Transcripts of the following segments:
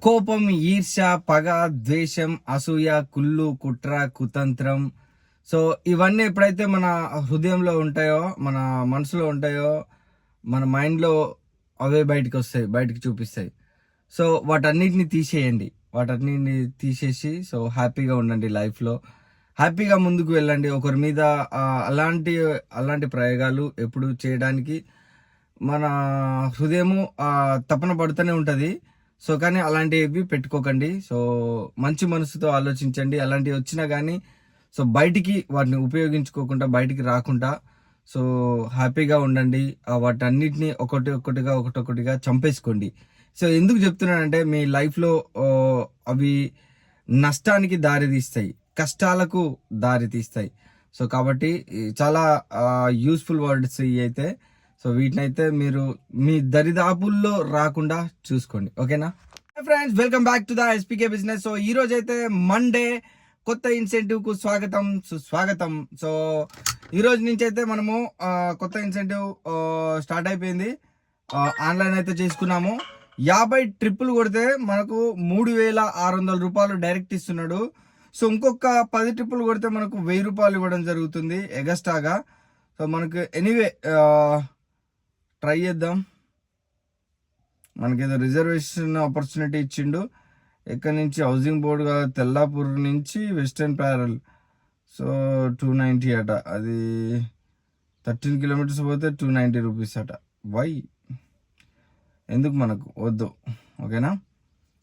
కోపం, ఈర్ష్య, పగ, ద్వేషం, అసూయ, కుళ్ళు, కుట్ర, కుతంత్రం. సో ఇవన్నీ ఎప్పుడైతే మన హృదయంలో ఉంటాయో, మన మనసులో ఉంటాయో, మన మైండ్లో అవే బయటకు వస్తాయి, బయటకు చూపిస్తాయి. సో వాటన్నిటిని తీసేయండి, వాటన్నిటిని తీసేసి సో హ్యాపీగా ఉండండి, లైఫ్లో హ్యాపీగా ముందుకు వెళ్ళండి. ఒకరి మీద అలాంటి ప్రయోగాలు ఎప్పుడు చేయడానికి మన హృదయము తపన పడుతూనే ఉంటుంది. సో కానీ అలాంటివి పెట్టుకోకండి. సో మంచి మనసుతో ఆలోచించండి. అలాంటివి వచ్చినా కానీ సో బయటికి వాటిని ఉపయోగించుకోకుండా, బయటికి రాకుండా సో హ్యాపీగా ఉండండి. వాటన్నిటిని ఒక్కొక్కటిగా చంపేసుకోండి. సో ఎందుకు చెప్తున్నానంటే మీ లైఫ్లో అవి నష్టానికి దారి తీస్తాయి, కష్టాలకు దారి తీస్తాయి. సో కాబట్టి చాలా యూస్ఫుల్ వర్డ్స్ ఇవి అయితే. సో వీటినైతే మీరు మీ దరిదాపుల్లో రాకుండా చూసుకోండి, ఓకేనా friends. Welcome back to the ఎస్పీకే business. So ఈ రోజు అయితే మండే, కొత్త ఇన్సెంటివ్ కు స్వాగతం, సుస్వాగతం. సో ఈ రోజు నుంచి అయితే మనము కొత్త ఇన్సెంటివ్ స్టార్ట్ అయిపోయింది. ఆన్లైన్ అయితే చేసుకున్నాము. 50 ట్రిప్పులు కొడితే మనకు 3600 రూపాయలు డైరెక్ట్ ఇస్తున్నాడు. సో ఇంకొక 10 ట్రిప్పులు కొడితే మనకు 1000 రూపాయలు ఇవ్వడం జరుగుతుంది ఎగస్ట్రాగా. సో మనకు ఎనీవే ట్రై చేద్దాం. మనకేదో రిజర్వేషన్ ఆపర్చునిటీ ఇచ్చిండు. ఎక్కడి నుంచి? హౌసింగ్ బోర్డు కాదు, తెల్లాపూర్ నుంచి వెస్టర్న్ ప్యారల్. సో 290 అట. అది 13 కిలోమీటర్స్ పోతే 290 రూపీస్ అట. వై ఎందుకు మనకు వద్దు, ఓకేనా.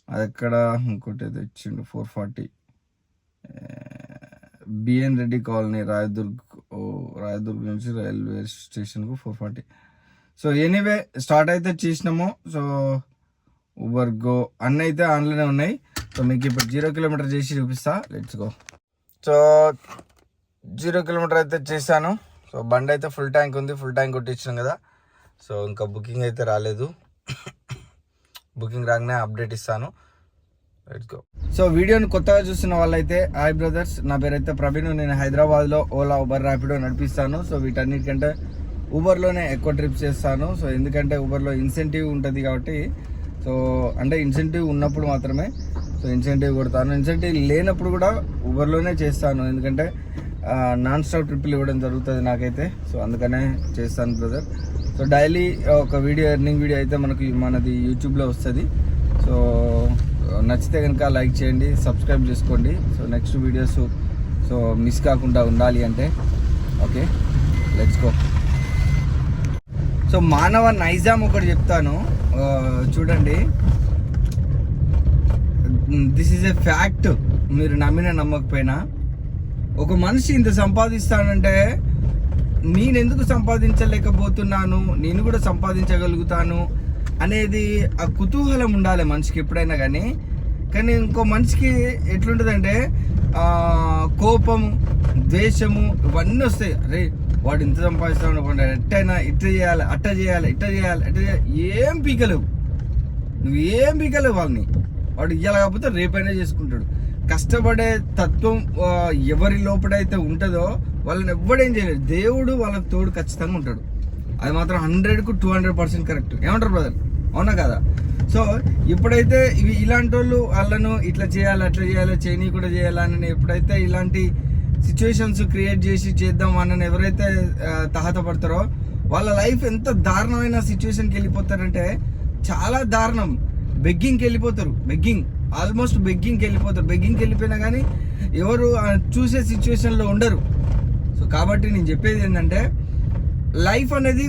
అది ఎక్కడ? ఇంకోటి ఏదో ఇచ్చిండు 440 బిఎన్ రెడ్డి కాలనీ, రాయదుర్గ్ నుంచి రైల్వే స్టేషన్కు 440. సో ఎనీవే స్టార్ట్ అయితే చేసినాము. సో ఊబర్, గో అన్నీ అయితే ఆన్లైన్ ఉన్నాయి. సో మీకు ఇప్పుడు 0 కిలోమీటర్ చేసి చూపిస్తా. Let's go. సో 0 కిలోమీటర్ అయితే చేశాను. సో బండి అయితే ఫుల్ ట్యాంక్ ఉంది, ఫుల్ ట్యాంక్ కొట్టించాం కదా. సో ఇంకా బుకింగ్ అయితే రాలేదు. బుకింగ్ రాగానే అప్డేట్ ఇస్తాను. Let's go. సో వీడియోని కొత్తగా చూస్తున్న వాళ్ళైతే హాయ్ బ్రదర్స్, నా పేరు అయితే ప్రవీణ్. నేను హైదరాబాద్లో ఓలా, ఉబర్, ర్యాపిడో నడిపిస్తాను. సో వీటన్నిటికంటే ఊబర్లోనే ఎక్కువ ట్రిప్స్ చేస్తాను. సో ఎందుకంటే ఊబర్లో ఇన్సెంటివ్ ఉంటుంది కాబట్టి. సో అంటే ఇన్సెంటివ్ ఉన్నప్పుడు మాత్రమే సో ఇన్సెంటివ్ కొడతాను. ఇన్సెంటివ్ లేనప్పుడు కూడా ఊబర్లోనే చేస్తాను, ఎందుకంటే నాన్ స్టాప్ ట్రిప్లు ఇవ్వడం జరుగుతుంది నాకైతే. సో అందుకనే చేస్తాను బ్రదర్. సో డైలీ ఒక వీడియో, ఎర్నింగ్ వీడియో అయితే మనది యూట్యూబ్లో వస్తుంది. సో నచ్చితే కనుక లైక్ చేయండి, సబ్స్క్రైబ్ చేసుకోండి. So next videos so miss కాకుండా ఉండాలి అంటే. Okay, let's go. సో మానవ నైజాం ఒకటి చెప్తాను, చూడండి. This is a fact. మీరు నమ్మినా నమ్మకపోయినా, ఒక మనిషి ఇంత సంపాదిస్తానంటే నేను ఎందుకు సంపాదించలేకపోతున్నాను, నేను కూడా సంపాదించగలుగుతాను అనేది ఆ కుతూహలం ఉండాలి మనిషికి ఎప్పుడైనా కానీ. కానీ ఇంకో మనిషికి ఎట్లుంటుందంటే కోపం, ద్వేషము ఇవన్నీ వస్తాయి. అరే వాడు ఇంత సంపాదిస్తాడు, ఎట్టయినా ఇట్లా చేయాలి, అట్ట చేయాలి, ఇట్ట చేయాలి, అట్ట చేయాలి. ఏం పీకలేవు, నువ్వేం పీకలేవు వాళ్ళని. వాడు ఇయ్యాలి కాకపోతే రేపైనా చేసుకుంటాడు. కష్టపడే తత్వం ఎవరి లోపలైతే ఉంటుందో వాళ్ళని ఎవ్వడేం చేయలేదు. దేవుడు వాళ్ళకి తోడు ఖచ్చితంగా ఉంటాడు. అది మాత్రం 100కు 200% కరెక్ట్. ఏమంటారు బ్రదర్, అవునా కదా? సో ఇప్పుడైతే ఇలాంటి వాళ్ళు వాళ్ళను ఇట్లా చేయాలి, అట్లా చేయాలి, చేయని కూడా చేయాలని ఎప్పుడైతే ఇలాంటి సిచ్యువేషన్స్ క్రియేట్ చేసి చేద్దాం అని ఎవరైతే తహతపడతారో వాళ్ళ లైఫ్ ఎంత దారుణమైన సిచ్యువేషన్కి వెళ్ళిపోతారంటే చాలా దారుణం. బెగ్గింగ్కి వెళ్ళిపోతారు, ఆల్మోస్ట్ బెగ్గింగ్కి వెళ్ళిపోయినా కానీ ఎవరు చూసే సిచ్యువేషన్లో ఉండరు. సో కాబట్టి నేను చెప్పేది ఏంటంటే లైఫ్ అనేది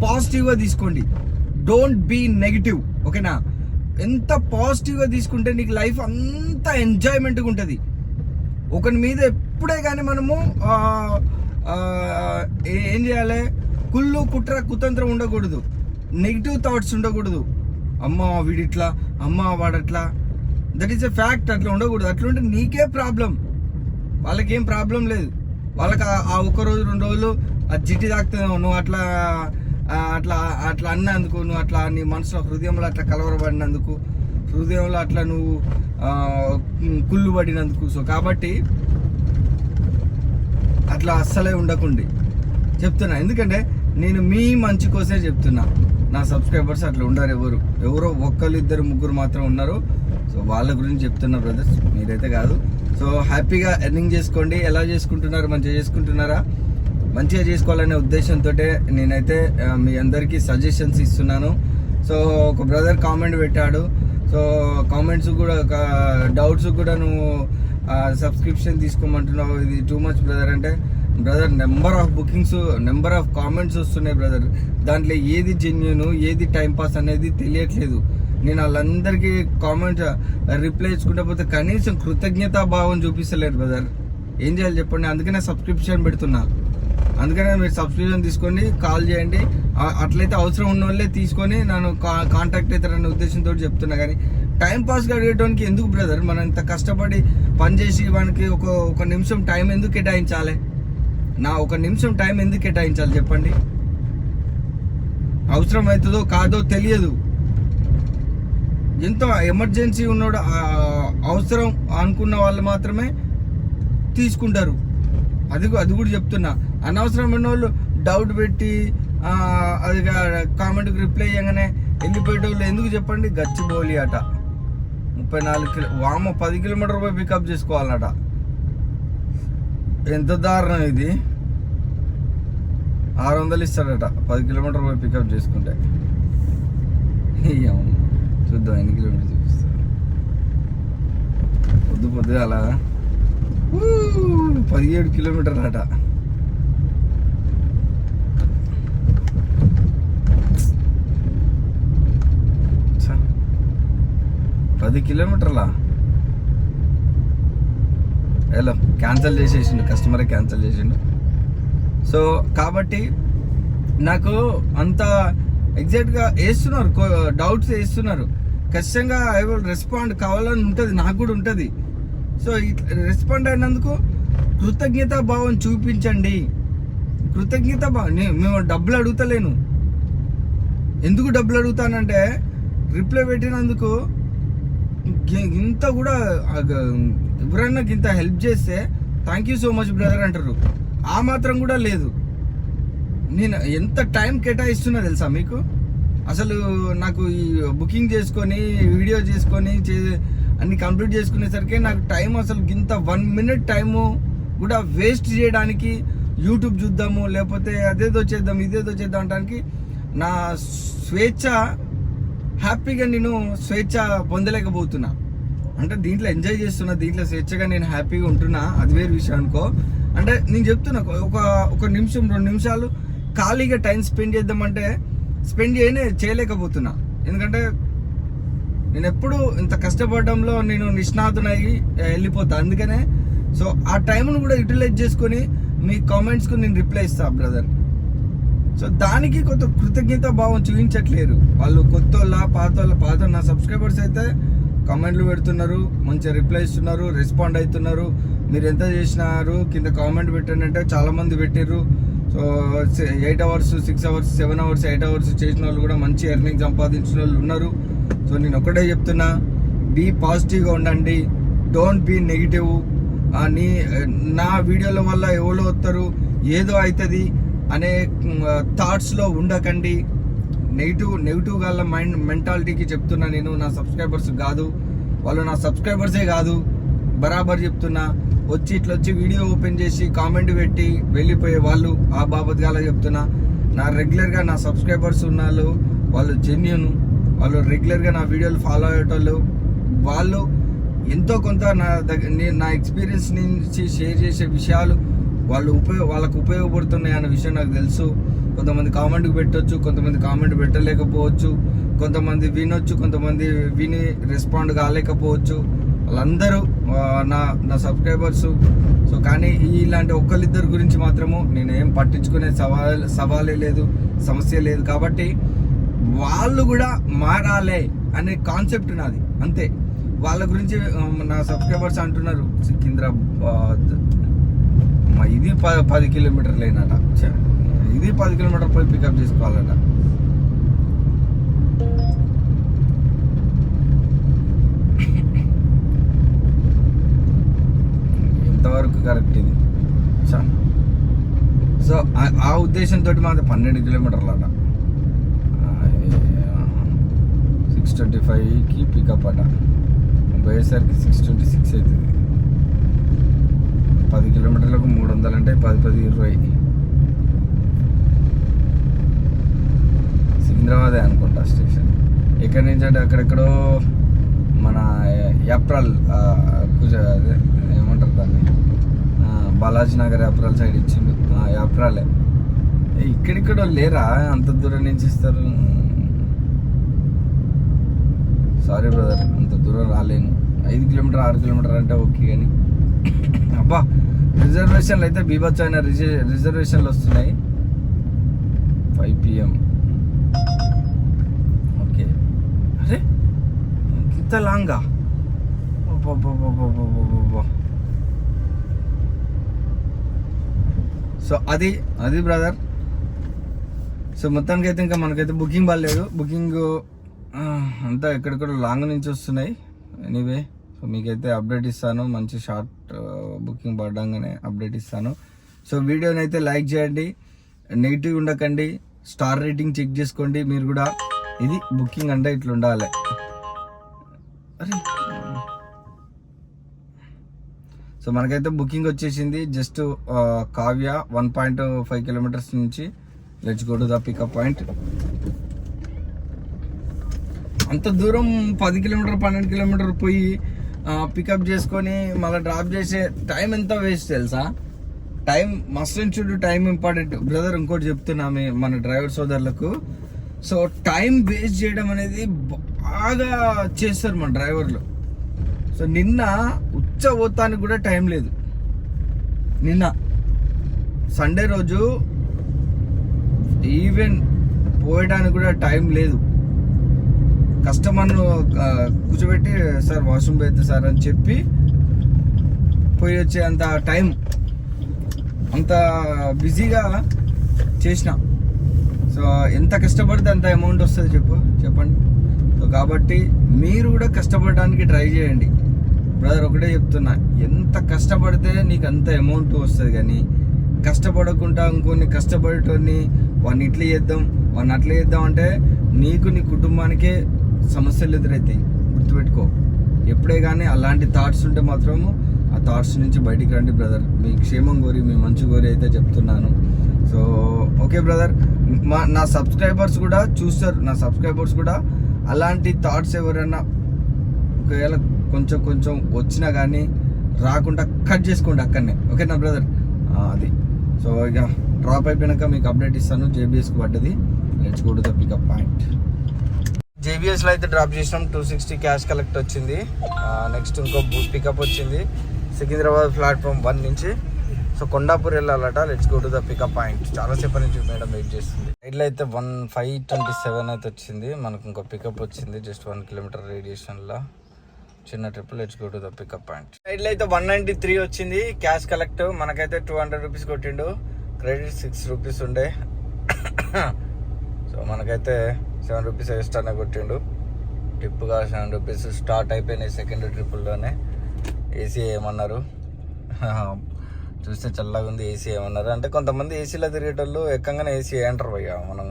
పాజిటివ్గా తీసుకోండి, డోంట్ బీ నెగిటివ్, ఓకేనా. ఎంత పాజిటివ్గా తీసుకుంటే నీకు లైఫ్ అంత ఎంజాయ్మెంట్గా ఉంటుంది. ఒకరి మీద ఎప్పుడే కానీ మనము ఏం చేయాలి, కుళ్ళు, కుట్ర, కుతంత్రం ఉండకూడదు, నెగిటివ్ థాట్స్ ఉండకూడదు. అమ్మ వీడిట్లా, అమ్మ వాడట్లా, దట్ ఈస్ ఎ ఫ్యాక్ట్. అట్లా ఉండకూడదు. అట్లా ఉంటే నీకే ప్రాబ్లం, వాళ్ళకేం ప్రాబ్లం లేదు. వాళ్ళకి ఆ 1 రోజు 2 రోజులు అది జిట్టి తాకుతుందేమో, నువ్వు అట్లా అట్లా అట్లా అన్నందుకు, నువ్వు అట్లా నీ మనసులో హృదయంలో అట్లా కలవరపడినందుకు, హృదయంలో అట్లా నువ్వు కుళ్ళు పడినందుకు. సో కాబట్టి అట్లా అస్సలే ఉండకండి చెప్తున్నా. ఎందుకంటే నేను మీ మంచి కోసమే చెప్తున్నా. నా సబ్స్క్రైబర్స్ అట్లా ఉండరు, ఎవరో 1, 2, 3 మాత్రం ఉన్నారు. సో వాళ్ళ గురించి చెప్తున్నా బ్రదర్స్, మీరైతే కాదు. సో హ్యాపీగా ఎర్నింగ్ చేసుకోండి. ఎలా చేసుకుంటున్నారు? మంచిగా చేసుకుంటున్నారా? మంచిగా చేసుకోవాలనే ఉద్దేశంతో నేనైతే మీ అందరికీ సజెషన్స్ ఇస్తున్నాను. సో ఒక బ్రదర్ కామెంట్ పెట్టాడు. సో కామెంట్స్ కూడా డౌట్స్ కూడా నువ్వు సబ్స్క్రిప్షన్ తీసుకోమంటున్నావు, ఇది టూ మచ్ బ్రదర్ అంటే, brother number of bookings, number of comments వస్తున్నాయి బ్రదర్. దాంట్లో ఏది జెన్యూన్, ఏది టైంపాస్ అనేది తెలియట్లేదు. నేను వాళ్ళందరికీ కామెంట్ రిప్లై ఇచ్చుకుంటా పోతే కనీసం కృతజ్ఞతా భావం చూపిస్తలేరు బ్రదర్. ఏం చేయాలి చెప్పండి? అందుకనే సబ్స్క్రిప్షన్ పెడుతున్నా. అందుకనే మీరు సబ్స్క్రిప్షన్ తీసుకొని కాల్ చేయండి. అట్లయితే అవసరం ఉన్న వాళ్ళే తీసుకొని నన్ను కాంటాక్ట్ అవుతారనే ఉద్దేశంతో చెప్తున్నా. కానీ టైం పాస్గా అడిగేటానికి ఎందుకు బ్రదర్? మనం ఇంత కష్టపడి పనిచేసి వానికి ఒక నిమిషం టైం ఎందుకు కేటాయించాలి? ఒక నిమిషం టైం ఎందుకు కేటాయించాలి చెప్పండి? అవసరం అవుతుందో కాదో తెలియదు. ఎంతో ఎమర్జెన్సీ ఉన్నాడు, అవసరం అనుకున్న వాళ్ళు మాత్రమే తీసుకుంటారు. అది కూడా చెప్తున్నా. అనవసరమైన వాళ్ళు డౌట్ పెట్టి అది కామెంట్కి రిప్లై చేయగానే వెళ్ళిపోయేటోళ్ళు ఎందుకు చెప్పండి? గచ్చిబౌలి అట 34 వామ 10 కిలోమీటర్ పోయి పికప్ చేసుకోవాలన్నట. ఎంత దారుణం ఇది! 600 ఇస్తాడట 10 కిలోమీటర్ పోయి పికప్ చేసుకుంటే. చూద్దాం ఎన్ని కిలోమీటర్ చూపిస్తా. పొద్దుగా అలా 17 కిలోమీటర్లు అట. పది కిలోమీటర్లా? హలో, క్యాన్సిల్ చేసేసిండు, కస్టమరే క్యాన్సిల్ చేసిండు. సో కాబట్టి నాకు అంత ఎగ్జాక్ట్గా వేస్తున్నారు, డౌట్స్ వేస్తున్నారు. ఖచ్చితంగా ఐ విల్ రెస్పాండ్ కావాలని ఉంటుంది, నాకు కూడా ఉంటుంది. సో రెస్పాండ్ అయినందుకు కృతజ్ఞతా భావం చూపించండి. కృతజ్ఞతా భావం. మేము డబ్బులు అడుగుతలేను. ఎందుకు డబ్బులు అడుగుతానంటే, రిప్లై పెట్టినందుకు ఇంత కూడా ఎవరైనా ఇంత హెల్ప్ చేస్తే thank you so much brother అంటారు. ఆ మాత్రం కూడా లేదు. నేను ఎంత టైం కేటాయిస్తున్నా తెలుసా మీకు? అసలు నాకు ఈ బుకింగ్ చేసుకొని వీడియో చేసుకొని అన్ని కంప్లీట్ చేసుకునేసరికి నాకు టైం అసలు ఇంత 1 minute టైము కూడా వేస్ట్ చేయడానికి, యూట్యూబ్ చూద్దాము లేకపోతే అదేదో చేద్దాం ఇదేదో చేద్దాం అనడానికి నా స్వేచ్ఛ, హ్యాపీగా నేను స్వేచ్ఛ పొందలేకపోతున్నా. అంటే దీంట్లో ఎంజాయ్ చేస్తున్నా, దీంట్లో స్వేచ్ఛగా నేను హ్యాపీగా ఉంటున్నా, అది వేరే విషయం అనుకో. అంటే నేను చెప్తున్నా, ఒక నిమిషం 2 నిమిషాలు ఖాళీగా టైం స్పెండ్ చేద్దామంటే స్పెండ్ చేయలేకపోతున్నా. ఎందుకంటే నేను ఎప్పుడు ఇంత కష్టపడడంలో నేను నిష్ణాతునయ్యి వెళ్ళిపోతా. అందుకనే సో ఆ టైంను కూడా యూటిలైజ్ చేసుకొని మీ కామెంట్స్కు నేను రిప్లై ఇస్తా బ్రదర్. సో దానికి కొంత కృతజ్ఞత భావం చూపించట్లేరు వాళ్ళు. కొత్త పాత నా సబ్స్క్రైబర్స్ అయితే కామెంట్లు పెడుతున్నారు, మంచిగా రిప్లై ఇస్తున్నారు, రెస్పాండ్ అవుతున్నారు. మీరు ఎంత చేసినారు కింద కామెంట్ పెట్టండి అంటే చాలామంది పెట్టారు. So 8 hours 6 hours 7 hours 8 hours చేసిన వాళ్ళు కూడా మంచి ఎర్నింగ్ సంపాదించిన వాళ్ళు ఉన్నారు. సో నేను ఒకటే చెప్తున్నా, బీ పాజిటివ్గా ఉండండి, డోంట్ బీ నెగిటివ్. నా వీడియోల వల్ల ఎవరో వస్తారు, ఏదో అవుతుంది అనే థాట్స్లో ఉండకండి. నెగిటివ్ గల మెంటాలిటీకి చెప్తున్నా నేను. నా సబ్స్క్రైబర్స్ కాదు వాళ్ళు, నా సబ్స్క్రైబర్సే కాదు, బరాబర్ చెప్తున్నా. ఇట్లొచ్చి వీడియో ఓపెన్ చేసి కామెంట్ పెట్టి వెళ్ళిపోయే వాళ్ళు ఆ బాబద్గాల చెప్తున్నా. నా రెగ్యులర్గా నా సబ్స్క్రైబర్స్ ఉన్నాళ్ళు, వాళ్ళు జెన్యూన్, వాళ్ళు రెగ్యులర్గా నా వీడియోలు ఫాలో అయ్యేటోళ్ళు, వాళ్ళు ఎంతో కొంత నా ఎక్స్పీరియన్స్ నుంచి షేర్ చేసే విషయాలు వాళ్ళకు ఉపయోగపడుతున్నాయి అన్న విషయం నాకు తెలుసు. కొంతమంది కామెంట్కి పెట్టవచ్చు, కొంతమంది కామెంట్ పెట్టలేకపోవచ్చు, కొంతమంది వినొచ్చు, కొంతమంది విని రెస్పాండ్ కాలేకపోవచ్చు. వాళ్ళందరూ నా సబ్స్క్రైబర్స్. సో కానీ ఇలాంటి ఒక్కరిద్దరు గురించి మాత్రము నేను ఏం పట్టించుకునే సవాలే లేదు, సమస్య లేదు. కాబట్టి వాళ్ళు కూడా మారాలే అనే కాన్సెప్ట్ నాది, అంతే. వాళ్ళ గురించి నా సబ్స్క్రైబర్స్ అంటున్నారు సికింద్రాబాద్ ఇది 10 కిలోమీటర్లేనట, ఇది 10 కిలోమీటర్ పోయి పికప్ చేసుకోవాలట. ఎంతవరకు కరెక్ట్ ఇది? సో ఆ ఉద్దేశంతో మాత్రం 12 కిలోమీటర్లట, 6:25కి పికప్ అట. పోయేసరికి 626 అవుతుంది. 10 కిలోమీటర్లకు 300 అంటే 10-20 సికింద్రాబాదే అనుకుంటా స్టేషన్. ఎక్కడి నుంచి అంటే అక్కడెక్కడో మన ఏప్రిల్ అదే ఏమంటారు దాన్ని, బాలాజీ నగర్ ఏప్రిల్ సైడ్ ఇచ్చిండు. ఏప్రిలే. ఇక్కడిక్కడ లేరా అంత దూరం నుంచి ఇస్తారు? సారీ బ్రదర్, అంత దూరం రాలేను. 5 కిలోమీటర్ 6 కిలోమీటర్ అంటే ఓకే, కానీ అబ్బా రిజర్వేషన్లు అయితే బీభత్సమైన రిజర్వేషన్లు వస్తున్నాయి. 5 PM. ఓకే, అరే ఇంత లాంగా? సో అది బ్రదర్. సో మొత్తానికి అయితే ఇంకా మనకైతే బుకింగ్ బాగాలేదు. బుకింగ్ అంతా ఎక్కడెక్కడ లాంగ్ నుంచి వస్తున్నాయి. ఎనీవే, సో మీకైతే అప్డేట్ ఇస్తాను. మంచి షార్ట్ బుకింగ్ పడ్డాగానే అప్డేట్ ఇస్తాను. సో వీడియోని అయితే లైక్ చేయండి, నెగిటివ్ ఉండకండి, స్టార్ రేటింగ్ చెక్ చేసుకోండి మీరు కూడా. ఇది బుకింగ్ అంటే ఇట్లా ఉండాలి. అరే సో మనకైతే బుకింగ్ వచ్చేసింది. జస్ట్ కావ్య 1.5 కిలోమీటర్స్ నుంచి. Let's go to the pickup point. అంత దూరం 10 కిలోమీటర్ 12 కిలోమీటర్ పోయి పికప్ చేసుకొని మళ్ళీ డ్రాప్ చేసే టైం ఎంత వేస్ట్ తెలుసా? Time must and should, time important brother. ఇంకోటి చెప్తున్నా మన డ్రైవర్ సోదరులకు. సో టైం వేస్ట్ చేయడం అనేది బాగా చేస్తారు మన డ్రైవర్లు. సో నిన్న ఉచ్చబోతానికి కూడా టైం లేదు. నిన్న సండే రోజు ఈవెన్ పోయడానికి కూడా టైం లేదు. కస్టమర్ను కూర్చోబెట్టి సార్ వాష్రూమ్ పోయితే సార్ అని చెప్పి పోయి వచ్చే అంత టైం, అంత బిజీగా చేసిన. సో ఎంత కష్టపడితే అంత అమౌంట్ వస్తుంది చెప్పండి. సో కాబట్టి మీరు కూడా కష్టపడడానికి ట్రై చేయండి బ్రదర్. ఒకటే చెప్తున్నా, ఎంత కష్టపడితే నీకు అంత అమౌంట్ వస్తుంది. కానీ కష్టపడకుండా ఇంకొన్ని కష్టపడేటోని వాడిని ఇట్లా చేద్దాం వాడిని అట్లా చేద్దాం అంటే నీకు నీ కుటుంబానికే సమస్యలు ఎదురవుతాయి. గుర్తుపెట్టుకో. ఎప్పుడే కానీ అలాంటి థాట్స్ ఉంటే మాత్రము ఆ థాట్స్ నుంచి బయటికి రండి బ్రదర్. మీ క్షేమం కోరి, మీ మంచి కోరి అయితే చెప్తున్నాను. సో ఓకే బ్రదర్, నా సబ్స్క్రైబర్స్ కూడా చూస్తారు. నా సబ్స్క్రైబర్స్ కూడా అలాంటి థాట్స్ ఎవరైనా ఒకవేళ కొంచెం వచ్చినా కానీ రాకుండా కట్ చేసుకోండి అక్కడనే. ఓకేనా బ్రదర్? అది. సో ఇక డ్రాప్ అయిపోయినాక మీకు అప్డేట్ ఇస్తాను. జేబీఎస్కి పడ్డది. Let's go to the pickup point. జేబీఎస్లో అయితే డ్రాప్ చేసినాం. 260 క్యాష్ కలెక్ట్ వచ్చింది. నెక్స్ట్ ఇంకో పికప్ వచ్చింది సికింద్రాబాద్ ప్లాట్ఫామ్ 1 నుంచి. సో కొండాపూర్ వెళ్ళాలట. Let's go to the pickup point. చాలాసేపటి నుంచి మేడం వెయిట్ చేస్తుంది. రైడ్లో అయితే 1527 అయితే వచ్చింది. మనకు ఇంకో పికప్ వచ్చింది జస్ట్ 1 కిలోమీటర్ రేడియేషన్లో. చిన్న trip. Let's go to the pickup point. రైడ్లో అయితే 193 వచ్చింది క్యాష్ కలెక్ట్. మనకైతే 200 రూపీస్ కొట్టిండు. క్రెడిట్ 6 రూపీస్ ఉండే. సో మనకైతే 7 రూపీస్ ఎక్స్ట్రానే కొట్టిండు. టిప్గా 7 రూపీస్ స్టార్ట్ అయిపోయినాయి సెకండ్ ట్రిప్పుల్లోనే. ఏసీ ఏమన్నారు చూస్తే చల్లగా ఉంది. ఏసీ ఏమన్నారు అంటే కొంతమంది ఏసీలో తిరిగేటోళ్ళు ఎక్కగానే ఏసీ అంటారు భయ్యా. మనం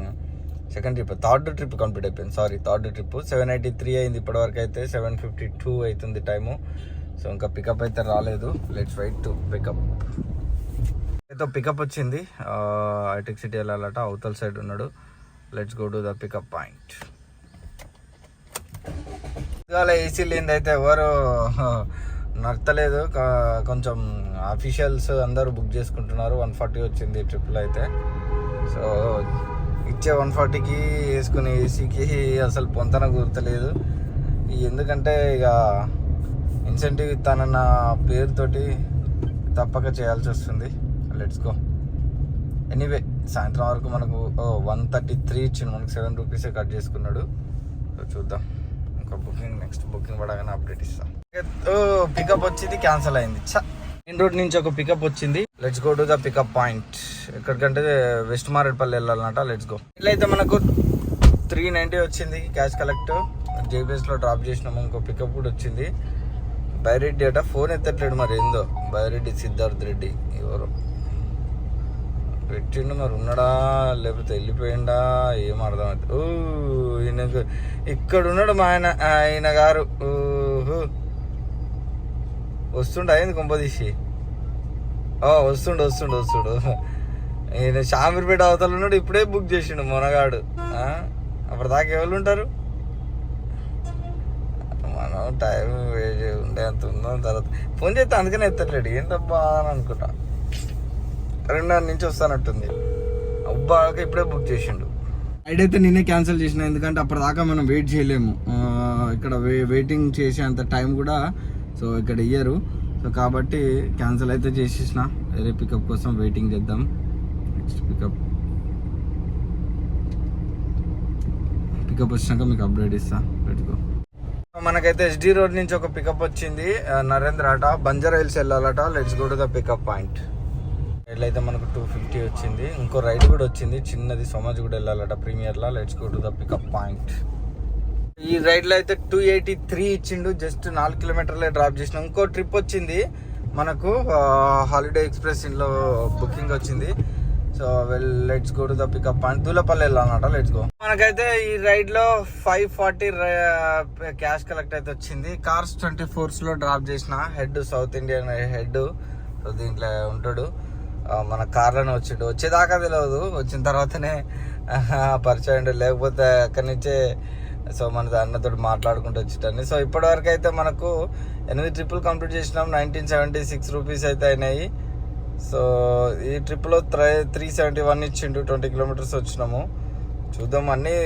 second trip, third trip complete అయిపోయింది. Sorry, third trip. 783 అయింది ఇప్పటివరకు. అయితే 752 అవుతుంది టైము. సో ఇంకా పికప్ అయితే రాలేదు. Let's wait to pickup. అయితే పికప్ వచ్చింది. హైటెక్ సిటీ వెళ్ళాలట. అవతల సైడ్ ఉన్నాడు. Let's go to the pickup point. ఇవాళ ఏసీ లేనిది అయితే ఎవరు నడతలేదు. కొంచెం అఫీషియల్స్ అందరూ బుక్ చేసుకుంటున్నారు. 140 వచ్చింది ట్రిప్లో అయితే. సో ఇచ్చే 140కి వేసుకునే ఏసీకి అసలు పొంతన కుదరతలేదు. ఎందుకంటే ఇక ఇన్సెంటివ్ ఇస్తానన్న పేరుతోటి తప్పక చేయాల్సి వస్తుంది. Let's go. ఎనీవే సాయంత్రం వరకు మనకు 133 ఇచ్చింది. మనకు 7 రూపీసే కట్ చేసుకున్నాడు. చూద్దాం. ఇంకా బుకింగ్ నెక్స్ట్ బుకింగ్ పడగానే అప్డేట్ ఇస్తాం. పికప్ వచ్చింది, క్యాన్సిల్ అయింది. మెయిన్ రోడ్ నుంచి ఒక పికప్ వచ్చింది. Let's go to the pickup point. ఎక్కడికంటే వెస్ట్ మారేడుపల్లి వెళ్ళాలన్నట. Let's go. ఇట్లా అయితే మనకు 390 వచ్చింది క్యాష్ కలెక్ట్. జేబీఎస్లో డ్రాప్ చేసినాము. ఇంకో పికప్ కూడా వచ్చింది. బైరెడ్డి అట. ఫోన్ ఎత్తట్లేడు మరి ఏందో. బైరెడ్డి సిద్ధార్థ్ రెడ్డి ఎవరు పెట్టిండు మరి. ఉన్నాడా లేకపోతే వెళ్ళిపోయిండా ఏం అర్థమవుతుంది. ఈయనకు ఇక్కడ ఉన్నాడు మా ఆయన గారు. వస్తుండ అయింది కొంపదీసి. వస్తుండు ఈయన షామీర్పేట అవతల ఉన్నాడు, ఇప్పుడే బుక్ చేసిండు మొనగాడు. అప్పటిదాకా ఎవరు ఉంటారు? మనం టైం ఉండే అంత ఉందాం, తర్వాత ఫోన్ చేస్తే అందుకనే ఎత్తట్లేడు. ఏంటబ్బా అని అనుకుంటా. 2:30 నుంచి వస్తానట్టుంది. అబ్బాకి ఇప్పుడే బుక్ చేసిండు. రైడ్ అయితే నేనే క్యాన్సిల్ చేసిన, ఎందుకంటే అప్పటిదాకా మనం వెయిట్ చేయలేము. ఇక్కడ వెయిటింగ్ చేసే అంత టైం కూడా సో ఇక్కడ ఇయ్యరు. సో కాబట్టి క్యాన్సిల్ అయితే చేసేసిన. వేరే పికప్ కోసం వెయిటింగ్ చేద్దాం. నెక్స్ట్ పికప్ వచ్చినాక మీకు అప్డేట్ ఇస్తా. పెట్టుకో. మనకైతే SD రోడ్ నుంచి ఒక పికప్ వచ్చింది. నరేంద్ర అట, బంజారా హిల్స్ వెళ్ళాలట. Let's go to the pickup point. అయితే మనకు 250 వచ్చింది. ఇంకో రైడ్ కూడా వచ్చింది చిన్నది, సోమాజ్ కూడా వెళ్ళాలట ప్రీమియర్లా. Let's go to the pickup point. ఈ రైడ్లో అయితే 283 ఇచ్చిండు. జస్ట్ 4 కిలోమీటర్లే డ్రాప్ చేసిన. ఇంకో ట్రిప్ వచ్చింది మనకు, హాలిడే ఎక్స్ప్రెస్ ఇంట్లో బుకింగ్ వచ్చింది. So let's go to the pickup point. Dulapally వెళ్ళాలన్నమాట. Let's go. మనకైతే ఈ రైడ్ లో 540 క్యాష్ కలెక్ట్ అయితే వచ్చింది. కార్స్ 24s లో డ్రాప్ చేసిన. Head south Indian head. So దీంట్లో ఉంటాడు. మన కార్లోనే వచ్చిండు. వచ్చేదాకా తెలియదు, వచ్చిన తర్వాతనే పరిచయం. లేకపోతే అక్కడి నుంచే సో మన అన్నతో మాట్లాడుకుంటూ వచ్చేటండి. సో ఇప్పటి వరకు అయితే మనకు 8 ట్రిప్పులు కంప్లీట్ చేసినాం. 1976 రూపీస్ అయితే అయినాయి. సో ఈ ట్రిప్లో 371 ఇచ్చిండు. 20 కిలోమీటర్స్ వచ్చినాము. చూద్దాం, అన్నీ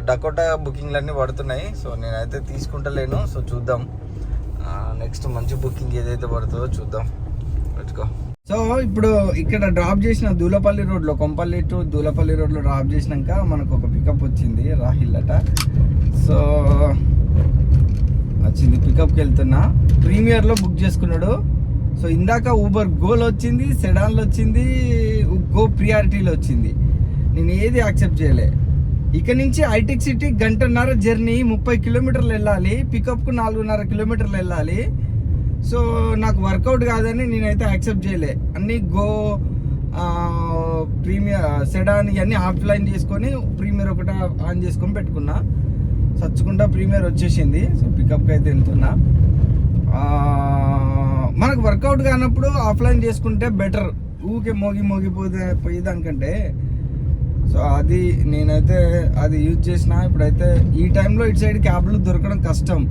డకోటా బుకింగ్లు అన్నీ పడుతున్నాయి. సో నేనైతే తీసుకుంటలేను. సో చూద్దాం నెక్స్ట్ మంచి బుకింగ్ ఏదైతే పడుతుందో చూద్దాం. పెట్టుకో. సో ఇప్పుడు ఇక్కడ డ్రాప్ చేసిన దూలపల్లి రోడ్లో, కొంపల్లి టు దూలపల్లి రోడ్లో డ్రాప్ చేసినాక మనకు ఒక పికప్ వచ్చింది. రాహిల్ అట. సో వచ్చింది, పికప్కి వెళ్తున్నా. ప్రీమియర్లో బుక్ చేసుకున్నాడు. సో ఇందాక ఊబర్ గోలో వచ్చింది, సెడాన్లో వచ్చింది, గో ప్రియారిటీలో వచ్చింది. నేను ఏది యాక్సెప్ట్ చేయలే. ఇక నుంచి హైటెక్ సిటీ 1.5 గంట జర్నీ, 30 కిలోమీటర్లు వెళ్ళాలి. పికప్కు 4.5 కిలోమీటర్లు వెళ్ళాలి. సో నాకు వర్కౌట్ కాదని నేనైతే యాక్సెప్ట్ చేయలే. అన్నీ గో ప్రీమియర్ సెడాన్ ఇవన్నీ ఆఫ్లైన్ చేసుకొని ప్రీమియర్ ఒకటి ఆన్ చేసుకొని పెట్టుకున్నా. సచ్చుకుంటా ప్రీమియర్ వచ్చేసింది. సో పికప్కి అయితే వెళ్తున్నా. మనకు వర్కౌట్ కానప్పుడు ఆఫ్లైన్ చేసుకుంటే బెటర్. ఊకే పోయేదానికంటే. సో అది నేనైతే అది యూజ్ చేసిన. ఇప్పుడైతే ఈ టైంలో ఇటు సైడ్ క్యాబ్లు దొరకడం కష్టం.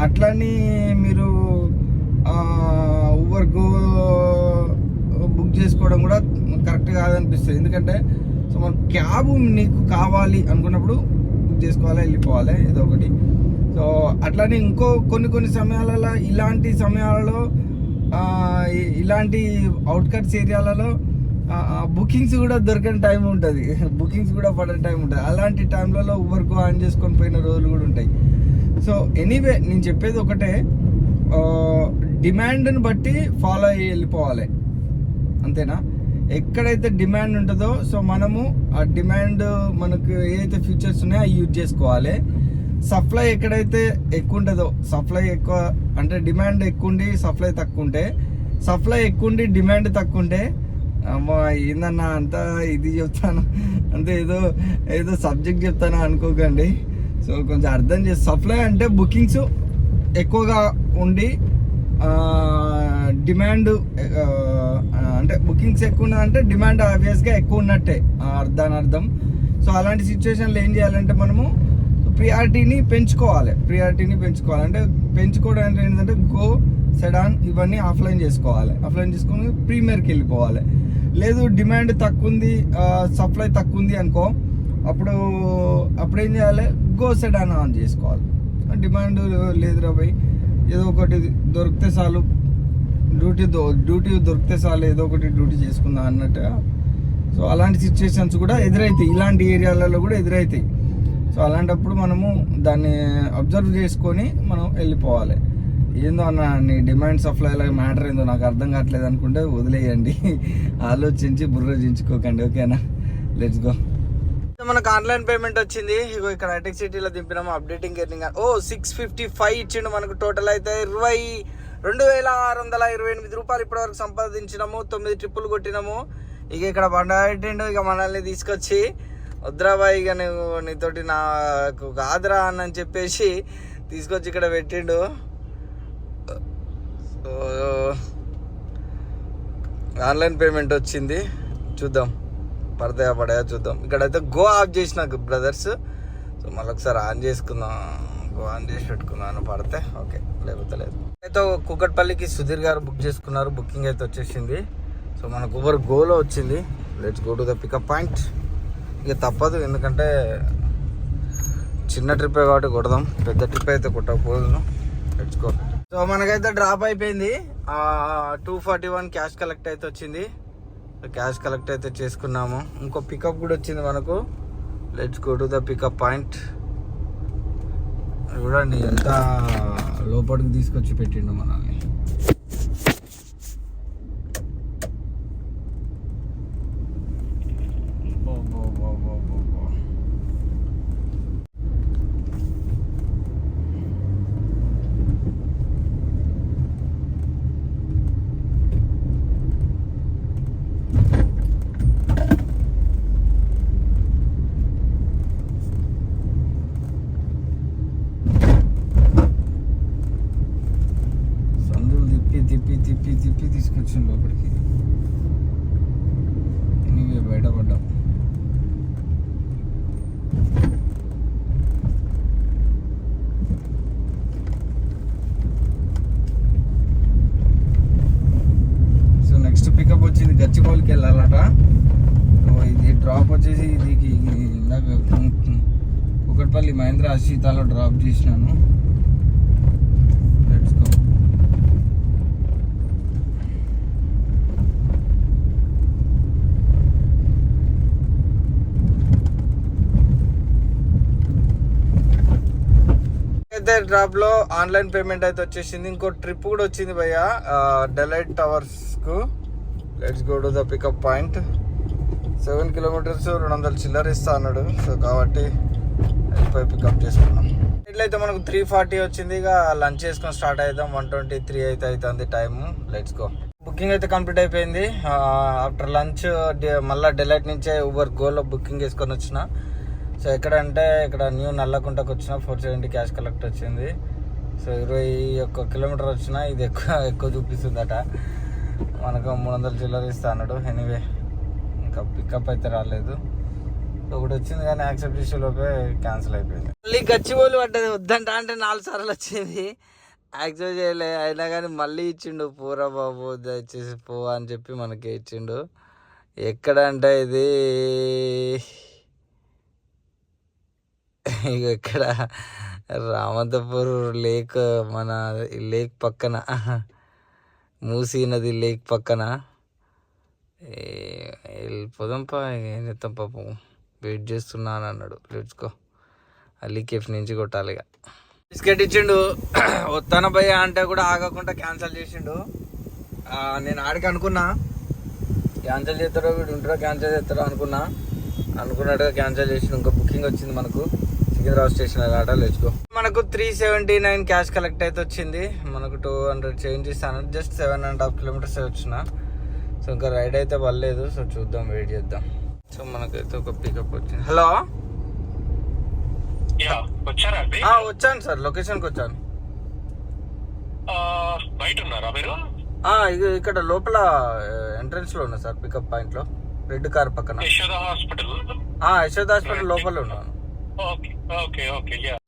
అట్లని మీరు ఊబర్ గో బుక్ చేసుకోవడం కూడా కరెక్ట్ కాదనిపిస్తుంది. ఎందుకంటే సో మన క్యాబ్ నీకు కావాలి అనుకున్నప్పుడు బుక్ చేసుకోవాలి, వెళ్ళిపోవాలి ఏదో ఒకటి. సో అట్లానే ఇంకో కొన్ని సమయాలలో, ఇలాంటి సమయాలలో, ఇలాంటి అవుట్కట్స్ ఏరియాలలో బుకింగ్స్ కూడా దొరకని టైం ఉంటుంది, బుకింగ్స్ కూడా పడే టైం ఉంటుంది. అలాంటి టైంలలో ఊబర్ గో ఆన్ చేసుకొని పోయిన రోజులు కూడా ఉంటాయి. సో ఎనీవే నేను చెప్పేది ఒకటే, డిమాండ్ని బట్టి ఫాలో అయ్యి వెళ్ళిపోవాలి, అంతేనా? ఎక్కడైతే డిమాండ్ ఉంటుందో సో మనము ఆ డిమాండ్ మనకు ఏదైతే ఫీచర్స్ ఉన్నాయో అవి యూజ్ చేసుకోవాలి. సప్లై ఎక్కడైతే ఎక్కువ ఉంటుందో, సప్లై ఎక్కువ అంటే డిమాండ్ ఎక్కువ ఉండి సప్లై తక్కువ ఉంటే, సప్లై ఎక్కువ ఉండి డిమాండ్ తక్కువ ఉంటే, అమ్మా ఏందన్నా అంతా ఇది చెప్తాను అంతే, ఏదో సబ్జెక్ట్ చెప్తాను అనుకోకండి. సో కొంచెం అర్థం చేసి, సప్లై అంటే బుకింగ్స్ ఎక్కువగా ఉండి డిమాండ్ అంటే బుకింగ్స్ ఎక్కువ ఉన్నదంటే డిమాండ్ ఆబ్వియస్గా ఎక్కువ ఉన్నట్టే దాని అర్థం. సో అలాంటి సిచ్యువేషన్లో ఏం చేయాలంటే మనము ప్రియారిటీని పెంచుకోవాలి. అంటే పెంచుకోవడం అంటే ఏంటంటే గో, సెడాన్ ఇవన్నీ ఆఫ్లైన్ చేసుకోవాలి. ఆఫ్లైన్ చేసుకొని ప్రీమియర్కి వెళ్ళిపోవాలి. లేదు డిమాండ్ తక్కువ ఉంది, సప్లై తక్కువ ఉంది అనుకో, అప్పుడు ఏం చేయాలి, గో సెడాన్ ఆన్ చేసుకోవాలి. డిమాండ్ లేదురా భయ్, ఏదో ఒకటి దొరికితే చాలు, డ్యూటీ దొరికితే చాలు, ఏదో ఒకటి డ్యూటీ చేసుకుందాం అన్నట్టుగా. సో అలాంటి సిచ్యువేషన్స్ కూడా ఎదురవుతాయి, ఇలాంటి ఏరియాలలో కూడా ఎదురవుతాయి. సో అలాంటప్పుడు మనము దాన్ని అబ్జర్వ్ చేసుకొని మనం వెళ్ళిపోవాలి. ఏందో అన్న నీ డిమాండ్ సప్లైలో మ్యాటర్ ఏందో నాకు అర్థం కావట్లేదు అనుకుంటే వదిలేయండి, ఆలోచించి బుర్రజించుకోకండి. ఓకేనా, లెట్స్ గో. మనకు ఆన్లైన్ పేమెంట్ వచ్చింది. ఇగో ఇక్కడ హైటెక్ సిటీలో దింపినాము. అప్డేటింగ్ ఎర్నింగ్ 655 ఇచ్చిండు మనకు. టోటల్ అయితే 22,628 రూపాయలు ఇప్పటివరకు సంపాదించినాము. 9 ట్రిప్పులు కొట్టినాము. ఇక ఇక్కడ బండ పెట్టిండు, ఇక మనల్ని తీసుకొచ్చి వద్రాబాయ్ ఇక నువ్వు నీతోటి నాకు కాదురా అని చెప్పేసి తీసుకొచ్చి ఇక్కడ పెట్టిండు. ఆన్లైన్ పేమెంట్ వచ్చింది, చూద్దాం పడతాయా పడాయా చూద్దాం. ఇక్కడైతే గో ఆఫ్ చేసిన బ్రదర్స్. సో మళ్ళీ ఒకసారి ఆన్ చేసుకుందాం, గో ఆన్ చేసి పెట్టుకున్నాను, పడితే ఓకే లేకపోతే లేదు. అయితే కూకట్పల్లికి సుధీర్ గారు బుక్ చేసుకున్నారు, బుకింగ్ అయితే వచ్చేసింది. సో మనకు ఊబర్ గోలో వచ్చింది. Let's go to the pickup point. ఇక తప్పదు, ఎందుకంటే చిన్న ట్రిప్ కాబట్టి కొడదాం, పెద్ద ట్రిప్ అయితే కొట్టకపోదును. Let's go. సో మనకైతే డ్రాప్ అయిపోయింది, 241 క్యాష్ కలెక్ట్ అయితే వచ్చింది. క్యాష్ కలెక్ట్ అయితే చేసుకున్నాము. ఇంకో పికప్ కూడా వచ్చింది మనకు. Let's go to the pickup point. చూడండి ఎంత లోపలికి తీసుకొచ్చి పెట్టిండు మనల్ని. తిప్పి తీసుకొచ్చిండు లోపలికి. నువ్వే బయటపడ్డావు. సో నెక్స్ట్ పికప్ వచ్చింది గచ్చిబౌలికి వెళ్ళాలట. ఇది డ్రాప్ వచ్చేసి ఇది ఇందాక కూకట్పల్లి మహేంద్ర అశీతాలో డ్రాప్ చేసినాను. Let's go. అయితే డ్రాప్ లో ఆన్లైన్ పేమెంట్ అయితే వచ్చేసింది. ఇంకో ట్రిప్ కూడా వచ్చింది భయ్య, డెలైట్ టవర్స్ కు. Let's go to the pickup point. 7 kilometres 200 చిల్లర ఇస్తా అన్నాడు. సో కాబట్టి వెళ్ళిపోయి పికప్ చేసుకున్నాం. ఇట్లయితే మనకు 340 వచ్చింది. ఇక లంచ్ చేసుకొని స్టార్ట్ అవుతాం. 123 అయితే అవుతుంది టైము. Let's go. బుకింగ్ అయితే కంప్లీట్ అయిపోయింది. ఆఫ్టర్ లంచ్ మళ్ళీ డెలైట్ నుంచే ఊబర్ గోలో బుకింగ్ చేసుకొని వచ్చిన. సో ఎక్కడంటే ఇక్కడ న్యూ నల్లకుంటకు వచ్చిన 470 క్యాష్ కలెక్ట్ వచ్చింది. సో 21 కిలోమీటర్ వచ్చిన. ఇది ఎక్కువ చూపిస్తుందట. మనకు 300 చిల్లర ఇస్తా అన్నాడు. ఎనీవే ఇంకా పికప్ అయితే రాలేదు. ఒకటి వచ్చింది కానీ యాక్సెప్ట్ చేసే లోపే క్యాన్సిల్ అయిపోయింది. మళ్ళీ గచ్చిబౌలి పడ్డది, వద్దంట అంటే 4 సార్లు వచ్చింది. యాక్సెప్ట్ చేయలే, అయినా కానీ మళ్ళీ ఇచ్చిండు. పోరా బాబు దయచేసి పో అని చెప్పి మనకి ఇచ్చిండు. ఎక్కడ అంటే ఇది ఇక ఇక్కడ రామంతపూర్ లేక్, మన లేక్ పక్కన, మూసీ నది లేక్ పక్కన వెళ్ళిపోదాంపా. ఏం చేస్తాం పాపం, వెయిట్ చేస్తున్నాను అన్నాడు. Let's go. అల్లీ కేఫ్ నుంచి కొట్టాలి. ఇక బిస్కెట్ ఇచ్చిండు. వస్తాన భయ్య అంటే కూడా ఆగకుండా క్యాన్సిల్ చేసిండు. నేను ఆడికి అనుకున్నా క్యాన్సిల్ చేస్తారో వీడు ఉంటారో క్యాన్సిల్ చేస్తారో అనుకున్నట్టుగా క్యాన్సిల్ చేసిండు. ఇంకో బుకింగ్ వచ్చింది మనకు సికింద్రాబాద్ స్టేషన్ ఆట. Let's go. మనకు 379 క్యాష్ కలెక్ట్ అయితే వచ్చింది. మనకు 200 చేంజ్ ఇస్తాను. జస్ట్ 7.5 కిలోమీటర్స్ వచ్చిన. సో ఇంకా రైడ్ అయితే పర్లేదు. సో చూద్దాం, వెయిట్ చేద్దాం. సో మనకైతే ఒక పికప్ వచ్చింది. హలో, వచ్చాను సార్, లొకేషన్కి వచ్చాను. బయట ఉన్నారా మీరు? ఇక్కడ లోపల ఎంట్రన్స్ లో ఉన్నా సార్, పికప్ పాయింట్ లో, రెడ్ కార్ పక్కన. యశోద హాస్పిటల్ లోపల ఉన్నాను.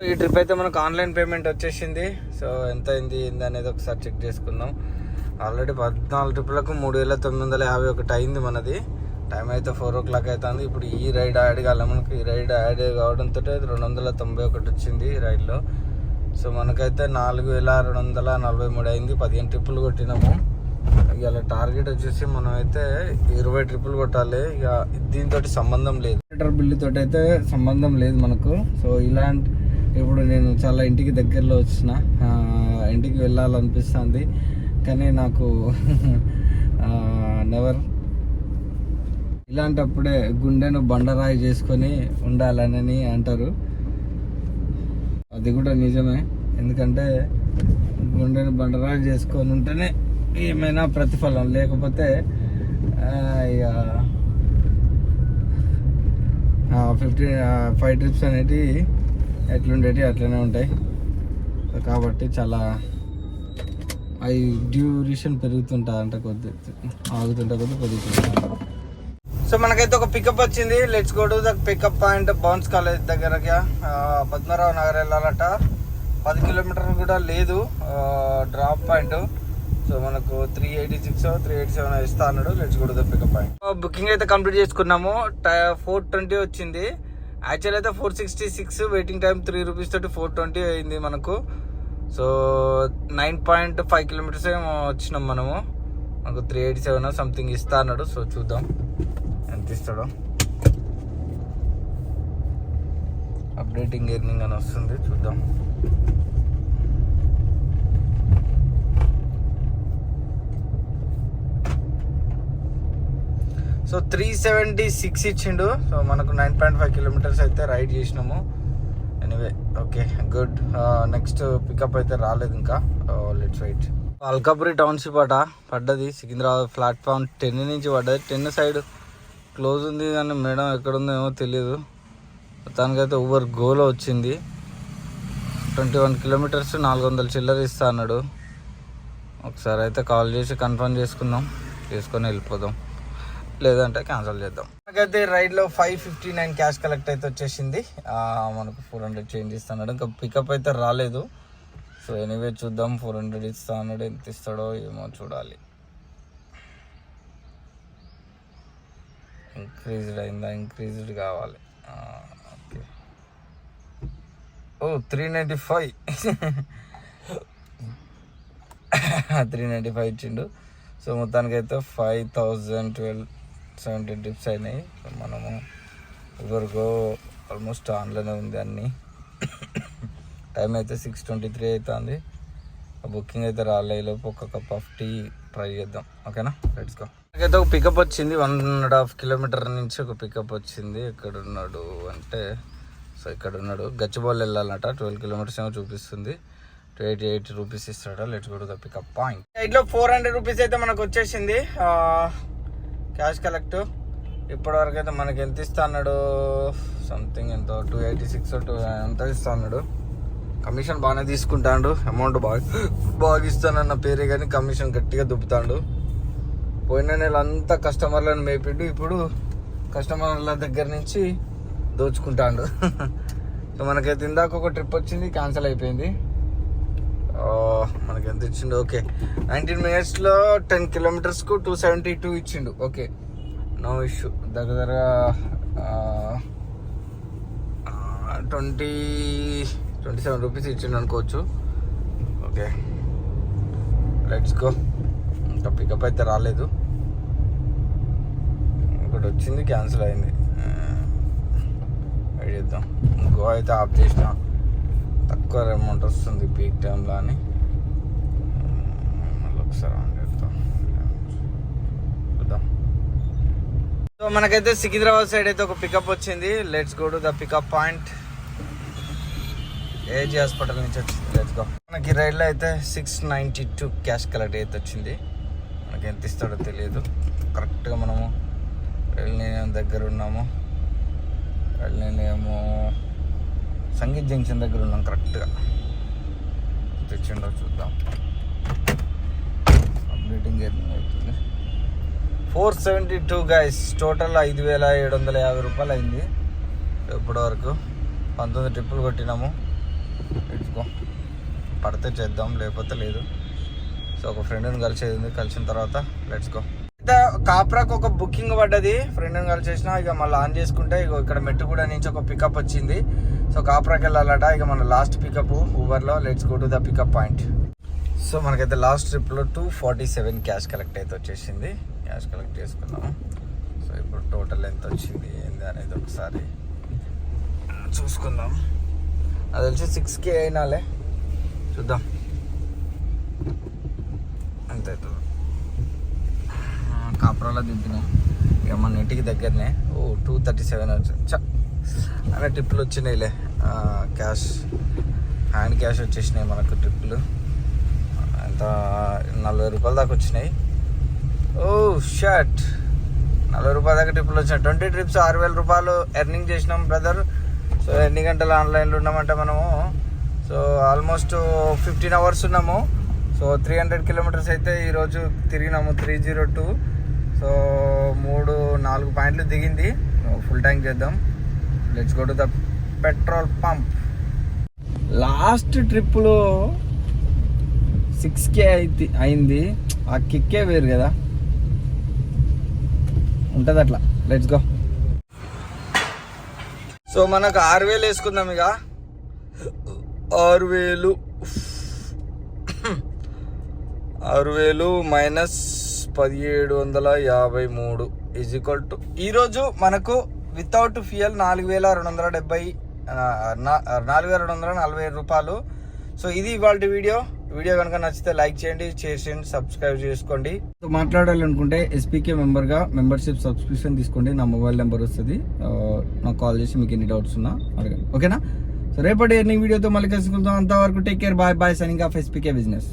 ఈ ట్రిప్ అయితే మనకు ఆన్లైన్ పేమెంట్ వచ్చేసింది. సో ఎంత అయింది ఏంది అనేది ఒకసారి చెక్ చేసుకుందాం. ఆల్రెడీ 14 ట్రిప్లకు 3,951 అయింది మనది. టైం అయితే 4 o'clock అవుతుంది. ఇప్పుడు ఈ రైడ్ యాడ్ కాలే మనకు. ఈ రైడ్ యాడ్ కావడంతో 291 వచ్చింది ఈ రైడ్లో. సో మనకైతే 4,243 అయింది. 15 ట్రిప్పులు కొట్టినాము. ఇవాళ టార్గెట్ వచ్చేసి మనం అయితే 20 ట్రిప్పులు కొట్టాలి. ఇక దీంతో సంబంధం లేదు, లీటర్ బిల్లు తోటి అయితే సంబంధం లేదు మనకు. సో ఇలాంటి ఇప్పుడు నేను చాలా ఇంటికి దగ్గరలో వచ్చిన, ఇంటికి వెళ్ళాలనిపిస్తుంది కానీ నాకు నెవర్ ఇలాంటప్పుడే గుండెను బండరాయి చేసుకొని ఉండాలని అంటారు. అది కూడా నిజమే, ఎందుకంటే గుండెను బండరాయి చేసుకొని ఉంటేనే ఏమైనా ప్రతిఫలం, లేకపోతే ఇక 5 ట్రిప్స్ అనేవి ఎట్లుండేవి అట్లనే ఉంటాయి. కాబట్టి చాలా అవి డ్యూరేషన్ పెరుగుతుంటా అంట కొద్ది ఆగుతుంటా కొద్ది పెరుగుతుంటా. సో మనకైతే ఒక పికప్ వచ్చింది. Let's go to the pickup point bounce college దగ్గరకి. పద్మరావు నగర్ వెళ్ళాలట. 10 కిలోమీటర్లు కూడా లేదు డ్రాప్ పాయింట్. సో మనకు 386 387 ఇస్తా అన్నాడు. Let's go to the pickup point. Booking అయితే కంప్లీట్ చేసుకున్నాము. 420 వచ్చింది. యాక్చువల్ అయితే 466. వెయిటింగ్ టైం 3 రూపీస్ తోటి 420 అయింది మనకు. సో 9.5 కిలోమీటర్స్ ఏమో వచ్చినాం మనము. మనకు 387 సంథింగ్ ఇస్తా అన్నాడు. సో చూద్దాం ఎంత ఇస్తాడో. అప్డేటింగ్ ఎర్నింగ్ అని వస్తుంది, చూద్దాం. సో 376 ఇచ్చిండు. సో మనకు 9.5 కిలోమీటర్స్ అయితే రైడ్ చేసినాము. Anyway okay good. Next pickup అయితే రాలేదు ఇంకా. Let's wait. అల్కాపురి టౌన్షిప్ అట పడ్డది. సికింద్రాబాద్ ప్లాట్ఫామ్ 10 నుంచి పడ్డది. 10 సైడ్ క్లోజ్ ఉంది కానీ మేడం ఎక్కడుందో ఏమో తెలియదు. మొత్తానికైతే ఊబర్ గోలో వచ్చింది. 21 కిలోమీటర్స్ 400 చిల్లర ఇస్తా అన్నాడు. ఒకసారి అయితే కాల్ చేసి కన్ఫర్మ్ చేసుకొని వెళ్ళిపోదాం, లేదంటే క్యాన్సిల్ చేద్దాం. మనకైతే రైడ్లో 559 క్యాష్ కలెక్ట్ అయితే వచ్చేసింది. మనకు 400 చేంజ్ ఇస్తున్నాడు. ఇంకా పికప్ అయితే రాలేదు. సో ఎనీవే చూద్దాం. 400 ఇస్తా అన్నాడు. ఎంత ఇస్తాడో ఏమో చూడాలి. ఇంక్రీజ్డ్ అయిందా? ఇంక్రీజ్డ్ కావాలి. ఓకే. ఓ 395 395 ఇచ్చిండు. సో మొత్తానికైతే 5012 టిప్స్ అయినాయి. సో మనము ఎవరికో ఆల్మోస్ట్ ఆన్లోనే ఉంది అన్నీ. టైం అయితే 6:23 అవుతుంది. బుకింగ్ అయితే రాలేలోపు ఒక కప్ ఆఫ్ టీ ట్రై చేద్దాం. ఓకేనా, లెట్స్ గో. నాకైతే ఒక పికప్ వచ్చింది. 1.5 కిలోమీటర్ నుంచి ఒక పికప్ వచ్చింది. ఎక్కడున్నాడు అంటే, సో ఇక్కడ ఉన్నాడు. గచ్చిబౌలి వెళ్ళాలన్నట. 12 కిలోమీటర్స్ ఏమో చూపిస్తుంది. 288 రూపీస్ ఇస్తాడు. Let's go to the pickup point. ఇట్లా 400 రూపీస్ అయితే మనకు వచ్చేసింది క్యాష్ కలెక్ట్. ఇప్పటివరకు అయితే మనకి ఎంత ఇస్తా అన్నాడు? సంథింగ్ ఎంత 286 ఎంత ఇస్తా అన్నాడు. కమిషన్ బాగానే తీసుకుంటాడు. అమౌంట్ బాగా ఇస్తానన్న పేరే కానీ కమిషన్ గట్టిగా దుబ్బుతాడు. పోయిన నెల అంతా కస్టమర్లను మేపిండు. ఇప్పుడు కస్టమర్ల దగ్గర నుంచి దోచుకుంటాడు. సో మనకైతే ఇందాక ఒక ట్రిప్ వచ్చింది, క్యాన్సిల్ అయిపోయింది. మనకి ఎంత ఇచ్చిండు? ఓకే 19 మినిట్స్లో 10 కిలోమీటర్స్కు 272 ఇచ్చిండు. Okay, no issue. దగ్గర 27 రూపీస్ ఇచ్చిండు అనుకోవచ్చు. Okay let's go. ఇంకా పికప్ అయితే రాలేదు. ఒకటి వచ్చింది, క్యాన్సిల్ అయింది. వెయిట్ చేద్దాం. గో అయితే ఆఫ్ చేసిన. తక్కువ అమౌంట్ వస్తుంది పీక్ టైంలో అని మళ్ళీ ఒకసారి ఆన్ చేద్దాం, చూద్దాం. సో మనకైతే సికింద్రాబాద్ సైడ్ అయితే ఒక పికప్ వచ్చింది. Let's go to the pickup point. AG hospital నుంచి వచ్చింది. Let's go. మనకి రైడ్లో అయితే 692 క్యాష్ కలెక్ట్ అయితే వచ్చింది. మనకి ఎంత ఇస్తాడో తెలియదు. కరెక్ట్గా మనము రైల్నిలయం దగ్గర ఉన్నాము. రైల్నిలయము సంగీత్ జంక్షన్ దగ్గర ఉన్నాం కరెక్ట్గా. తెచ్చిండో చూద్దాం. అప్డేటింగ్ అవుతుంది. 472 గైస్. టోటల్ 5,750 రూపాయలు అయింది ఇప్పటి వరకు. 19 ట్రిప్పులు కొట్టినాము. ఇట్కో పడితే చేద్దాం, లేకపోతే లేదు. సో ఒక ఫ్రెండ్ని కలిసేది ఉంది. కలిసిన తర్వాత లెట్స్ గో. కాప్రాకు ఒక బుకింగ్ పడ్డది. ఫ్రెండ్ని కలిసేసిన. ఇక మళ్ళీ ఆన్ చేసుకుంటే ఇక ఇక్కడ మెట్టుగూడ నుంచి ఒక పికప్ వచ్చింది. సో కాప్రాకి వెళ్ళాలట. ఇక మన లాస్ట్ పికప్ ఊబర్లో. Let's go to the pickup point. So మనకైతే లాస్ట్ ట్రిప్లో 247 క్యాష్ కలెక్ట్ అయితే వచ్చేసింది. క్యాష్ కలెక్ట్ చేసుకున్నాము. సో ఇప్పుడు టోటల్ ఎంత వచ్చింది ఏంది అనేది ఒకసారి చూసుకుందాం. అది తెలిసి 6K అయినాలే. చూద్దాం ఎంత అవుతుందో. కాపురాలో దింపినాం. ఇక మన ఇంటికి దగ్గరనే. 237 వచ్చింది. అనే ట్రిప్పులు వచ్చినాయిలే. క్యాష్ హ్యాండ్ క్యాష్ వచ్చేసినాయి మనకు ట్రిప్పులు. ఎంత 40 రూపాయల దాకా వచ్చినాయి. ఓ షర్ట్ 40 రూపాయల దాకా ట్రిప్పులు వచ్చినాయి. 20 ట్రిప్స్ 6,000 రూపాయలు ఎర్నింగ్ చేసినాం బ్రదర్. సో ఎన్ని గంటలు ఆన్లైన్లో ఉన్నామంటే మనము, సో ఆల్మోస్ట్ 15 అవర్స్ ఉన్నాము. సో 300 కిలోమీటర్స్ అయితే ఈరోజు తిరిగినాము 302. సో 4 పాయింట్లు దిగింది. ఫుల్ ట్యాంక్ చేద్దాం. Let's go to the petrol pump. Last ట్రిప్లో 6K అయింది. ఆ కిక్కే వేరు కదా, ఉంటుంది అట్లా. Let's go. సో మనకు 6,000 వేసుకుందాం. ఇక 6,000 మైనస్ 1,753 ఈజ్ ఈక్వల్ టు ఈరోజు మనకు వితౌట్ ఫ్యూయల్ 4,240 రూపాయలు. సో ఇది ఇవాళ వీడియో కనుక నచ్చితే లైక్ చేయండి, షేర్ చేయండి, సబ్స్క్రైబ్ చేసుకోండి. మాట్లాడాలనుకుంటే SPK మెంబర్గా మెంబర్షిప్ సబ్స్క్రిప్షన్ తీసుకోండి. నా మొబైల్ నెంబర్ వస్తుంది, నాకు కాల్ చేసి మీకు ఎన్ని డౌట్స్ ఉన్నా అడగండి. ఓకేనా? సో రేపటి ఎర్నింగ్ వీడియోతో మళ్ళీ కలుసుకుందాం. అంతవరకు take care, bye bye. Signing off SPK business.